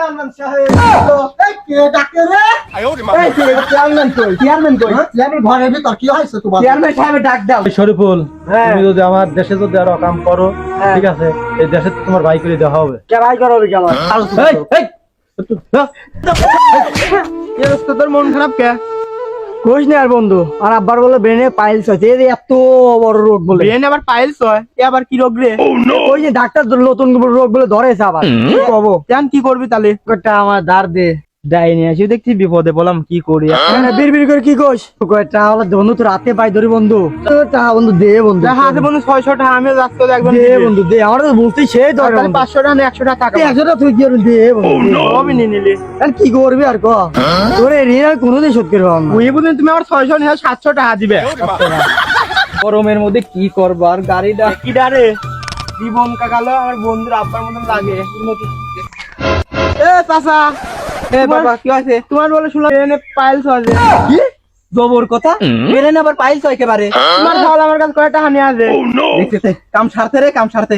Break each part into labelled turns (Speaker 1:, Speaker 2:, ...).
Speaker 1: Chairman সাহেব এই কে ডাকে রে? এই কে চেয়ারম্যান কই? চেয়ারম্যান কই? চেয়ারম্যান ঘরের ভিতর কি হইছে তোমার? চেয়ারম্যান সাহেবের ডাক দাও।
Speaker 2: শরীফুল, তুমি যদি আমার দেশে যদি আরো কাম করো, ঠিক আছে, এই দেশে তোমার ভাই করে দেওয়া হবে।
Speaker 1: কে ভাই করবে কি আমার?
Speaker 2: তোর মন খারাপ কে?
Speaker 1: কইস না আর বন্ধু, আর আব্বার বলে ব্রেনে পাইলস হয়েছে। এই এত বড় রোগ বলে
Speaker 2: ব্রেন আবার পাইলস হয়, এ আবার কি রোগ রে?
Speaker 1: ওই যে ডাক্তার নতুন রোগ বলে ধরেছে আবার। কি কবো?
Speaker 2: জান কি করবি তাহলে?
Speaker 1: একটা আমার ধার দে।
Speaker 2: ডাইনি আসি দেখছি বিপদে, বললাম কি করি।
Speaker 1: বিড় করে কি কইস? কয়টা হলো বন্ধু, তো রাতে পাই ধরি বন্ধু। টাকা বন্ধু দে বন্ধু।
Speaker 2: হাতে বন্ধু 600 টাকা, আমিও যাচ্ছি একদম
Speaker 1: দে বন্ধু দে, আমার তো বুঝতেই সেই ধরে।
Speaker 2: 500 টাকা না 100 টাকা টাকা
Speaker 1: 100 টাকা তুই কি করবি? দে বন্ধু।
Speaker 2: আমি নিয়ে নিলি
Speaker 1: আর কি করবি আর ক? তোরে ঋণ আর কোনোদিন শোধ করবো না।
Speaker 2: ওই বুঝলেন, তুমি আমার 600 নিয়ে 700 টাকা দিবে।
Speaker 1: গরমের মধ্যে কি করবো আর গাড়িটা
Speaker 2: কি ডারে জীবন কাকালো আমার বন্ধুর আব্বার মতন লাগে। এ চাচা,
Speaker 1: এ বাবা কি আছে?
Speaker 2: তোমার বলে শুনলাম ট্রেনে পাইলস আছে।
Speaker 1: কি জবর কথা? মেরে না আবার পাইলস একেবারে।
Speaker 2: তোমার ভালো আমার কাছে কয়টা হানি আছে
Speaker 1: দেখতেছে কাম সারতে রে, কাম সারতে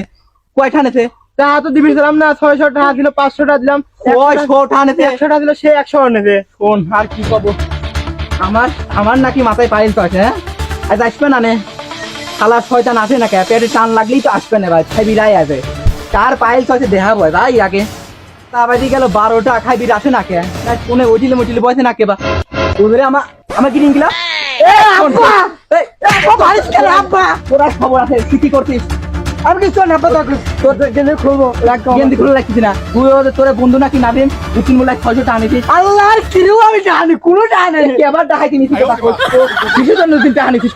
Speaker 1: কয়টা নেছে?
Speaker 2: টাকা তো দিবিছিলাম না, 600 টাকা দিল, 500 টাকা দিলাম,
Speaker 1: 600 টাকা নেছে।
Speaker 2: 100 টাকা দিল, সে 100 নেছে।
Speaker 1: শোন আর কি কব, আমার নাকি মাথায় পাইলস আছে। হ্যাঁ আজ আসবে না নে, শালা শয়তান আসে না কে? পেটে টান লাগলেই তো আসবে না ভাই, খাই বিলাই আছে। কার পাইলস আছে দেখা বয় ভাই আগে। তারপরে গেল 12টা খাই বির আসে না কে? কোনে ওটিলে মটিলে বসে না কে বা ওদের আমার কি রিঙ্গিলা? তোরা খবর আছে কি করছিস? আমি কিছু না, তোর গেলে খুলবো গেন্দি খুলে রাখছিস না তুই? তোর বন্ধু নাকি নাদিম দুদিন বলে 600 টাকা নিছিস। আল্লাহর কিরেও আমি জানি কোনো টাকা নেই। আবার ডাকাইতে নিছিস কিসের জন্য দুদিন টাকা নিছিস?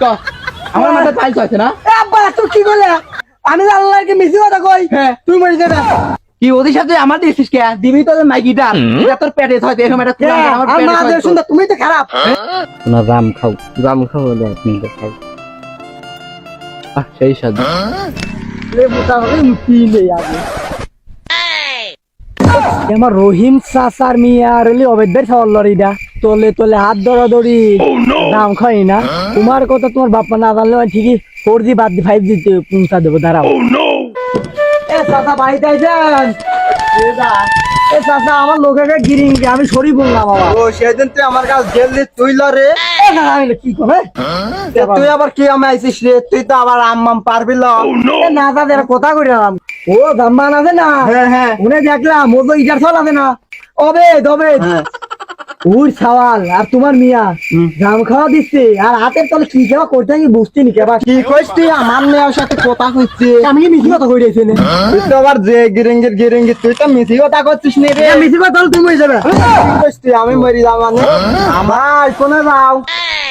Speaker 1: আমার মাথায় পাইলস আছে না? আব্বা তুই কি করলে? আমি আল্লাহকে মিছি কথা কই। হ্যাঁ তুই মরে যাবে কি? ওদের সাথে আমার দিছিস কে? দিবি তো মাইকিটা, এটা তোর পেটে হয়তো এরকম একটা কুড়াল আমার পেটে হয়। শুনতে তুমি তো খারাপ
Speaker 2: না। রাম খাও হলে আপনি খাও। সেই সাথে
Speaker 1: আমার রহিম চাচার মিয়া আর অবেদের খাওয়ার লড়িটা তলে তলে হাত ধরাধরি দাম খাই না। তোমার কথা তোমার বাপ্পা না জানলে ঠিকই 4G বাদ দিয়ে 5G পৌঁছা দেবো। দাঁড়াও চাচা বাড়িতে আইছেন? চাচা আমার লোকের গিরিং আমি সরি বললাম বাবা।
Speaker 2: ও সেদিন তুই আমার কাছে গেলি, তুই লরে
Speaker 1: কি করে
Speaker 2: তুই আবার কি আমি আইছিস রে? তুই তো আবার আম্মাম পারবি
Speaker 1: না দাদা কথা কইলাম। ও দাম্মান আছে না?
Speaker 2: হ্যাঁ
Speaker 1: উনি দেখলাম ও তো ইটার ছল আছে না? অবে ওর সওয়াল আর তোমার মিয়া জাম খাওয়া দিচ্ছে আর হাতের তলে কি খাওয়া করতে কি বুঝতে নি কেবা?
Speaker 2: কি কইস তুই? আমার মেয়ের সাথে কথা কইছিস?
Speaker 1: আমি কি মিছি কথা কই দিয়েছি না?
Speaker 2: তুই তো আবার যে গিরিঙ্গি তুই তো মিছি কথা করছিস নি রে।
Speaker 1: মিছি কথা তুমি হয়ে যাবে।
Speaker 2: কি কইস তুই? আমি মরি যাব মানে
Speaker 1: আমার কোনে যাও?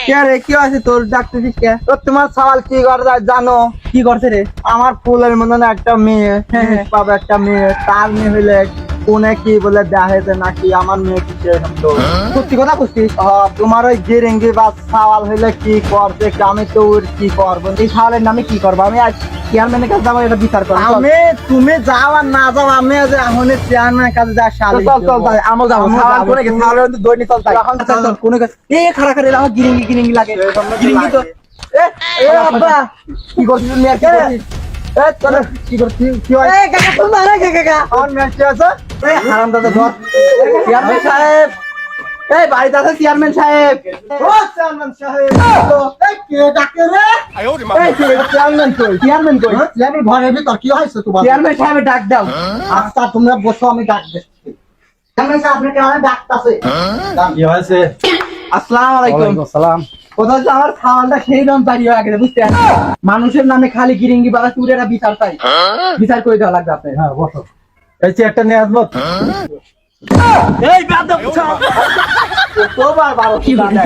Speaker 2: কে রে? কি আছে তোর? ডাকতেছিস কে? তো তোমার সওয়াল কি করে জানো?
Speaker 1: কি করছে রে?
Speaker 2: আমার ফুলের মতন একটা মেয়ে, পাবে একটা মেয়ে, তার মেয়ে হইলে কোনে কি বলে দেখাইতে নাকি আমার মেয়ে কি সেরকম? তো
Speaker 1: সত্যি কথা বলছিস?
Speaker 2: তোমার ওই গিরিঙ্গি বা সওয়াল হইলে কি করছে? আমি তো ওর কি করবো?
Speaker 1: এই সাওয়ালের নামে কি করবো? আমি আজ চেয়ারম্যানের কাছে যাবো, এটা বিচার করবো।
Speaker 2: তুমি যাও আর না যাও, আমি আজ এখন চেয়ারম্যানের কাছে যা শালি
Speaker 1: আমার যাবো। খারা খারা আমার গিরিঙ্গি লাগে। গিরিঙ্গি তো আব্বা কি করছিস? মেয়ে কি করছিস? কি করছিস? কি হয়? কাকা তুমি মারা কাকা
Speaker 2: আমার মেয়ে কি আছে?
Speaker 1: হারামদাদা ধর। চেয়ারম্যান সাহেব, এই বাড়িতে আছে চেয়ারম্যান সাহেব?
Speaker 2: ও চেয়ারম্যান সাহেব, এই কে ডাকে রে?
Speaker 1: এই চেয়ারম্যান কই? চেয়ারম্যান কই?
Speaker 2: চেয়ারম্যান ঘরের ভিতর কি হয়েছে তোমার?
Speaker 1: চেয়ারম্যান সাহেবের ডাক দাও।
Speaker 2: আচ্ছা তোমরা বসো, আমি ডাক দিচ্ছি। চেয়ারম্যান সাহেব আপনাকে অনেক ডাকতেছে।
Speaker 3: কি হয়েছে?
Speaker 1: আসসালামু আলাইকুম।
Speaker 3: ওয়ালাইকুম আসসালাম।
Speaker 1: কোথাও যে আমার খাওয়ানটা সেই দাম পারি হয়ে গেছে বুঝছেন? মানুষের নামে খালি গিরিঙ্গি বাবা তুই একটা বিচার চাই, বিচার করে দেওয়া লাগবে আপনার।
Speaker 3: হ্যাঁ বসো। এই চেয়ারটা নিয়ে আসবো।
Speaker 1: এই বেয়াদব তোবার বারো কি বলে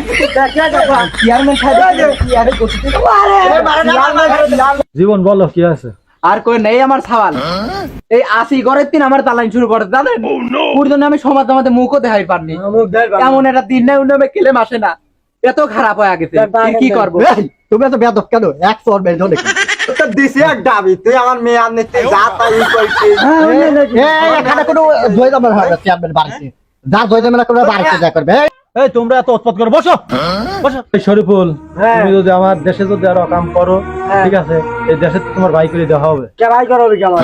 Speaker 1: চেয়ারম্যান সাহেব কি আরে করছিস?
Speaker 3: জীবন বলো কি আছে?
Speaker 1: আর কই নেই আমার সওয়াল। এই 80 ঘরের দিন আমার তালাইন শুরু করে জানেন? ওর জন্য আমি সমাজ আমাদের মুখও দেখাই পারনি। এমন একটা দিন নাই উন্নমে খেলে মাসে না, এত খারাপ হয়ে গেছে। কি করবো?
Speaker 2: তুমি এত বেয়াদব কেন? 100 বেল ধরে তো দিছি এক ডাবি, তুই আমার মেয়ে আনতে যা তাই কইছিস।
Speaker 1: এই এখানে কোনো জয় দাম হবে চেয়ারম্যান বাড়িতে যা জয় দাম না করে বাড়িতে যা করবে।
Speaker 3: এই তোমরা এত উৎপাত করে বসো বসো। এই শরীফুল, তুমি যদি আমার দেশে যদি আরো কাম করো, ঠিক আছে, এই দেশে তোমার ভাই করে দেওয়া হবে।
Speaker 1: কে ভাই করবে কি আমার?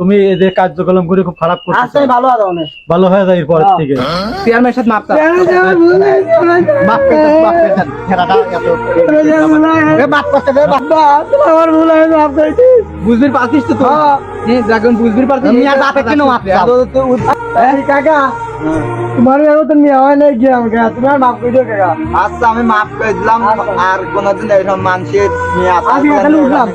Speaker 3: তুমি এই যে কার্যক্রম করে খুব খারাপ করছো
Speaker 1: আচ্ছা ভালো আছে অনেক
Speaker 3: ভালো হয়ে যায় এরপর থেকে
Speaker 1: চেয়ারম্যানের সাথে মাপতা
Speaker 2: মাফ করে দেন, মাফ করে দেন। ছেলেটা এত মাফ করতে দে, মাফ।
Speaker 1: আমার ভুল হয়ে মাপ করে দিস বুঝবি পারছিস তো তুই যখন বুঝবি পারছিস
Speaker 2: আমি আর বাপে কেন মাফ চাও?
Speaker 1: কাকা তোমার তো নিয়ে হয় না গিয়ে আমাকে তোমার মাপ করে দিও কাকা
Speaker 2: আচ্ছা আমি মাফ করে দিলাম, আর কোনোদিন এরকম মানুষের নিয়ে
Speaker 1: আমি এখানে উঠলাম।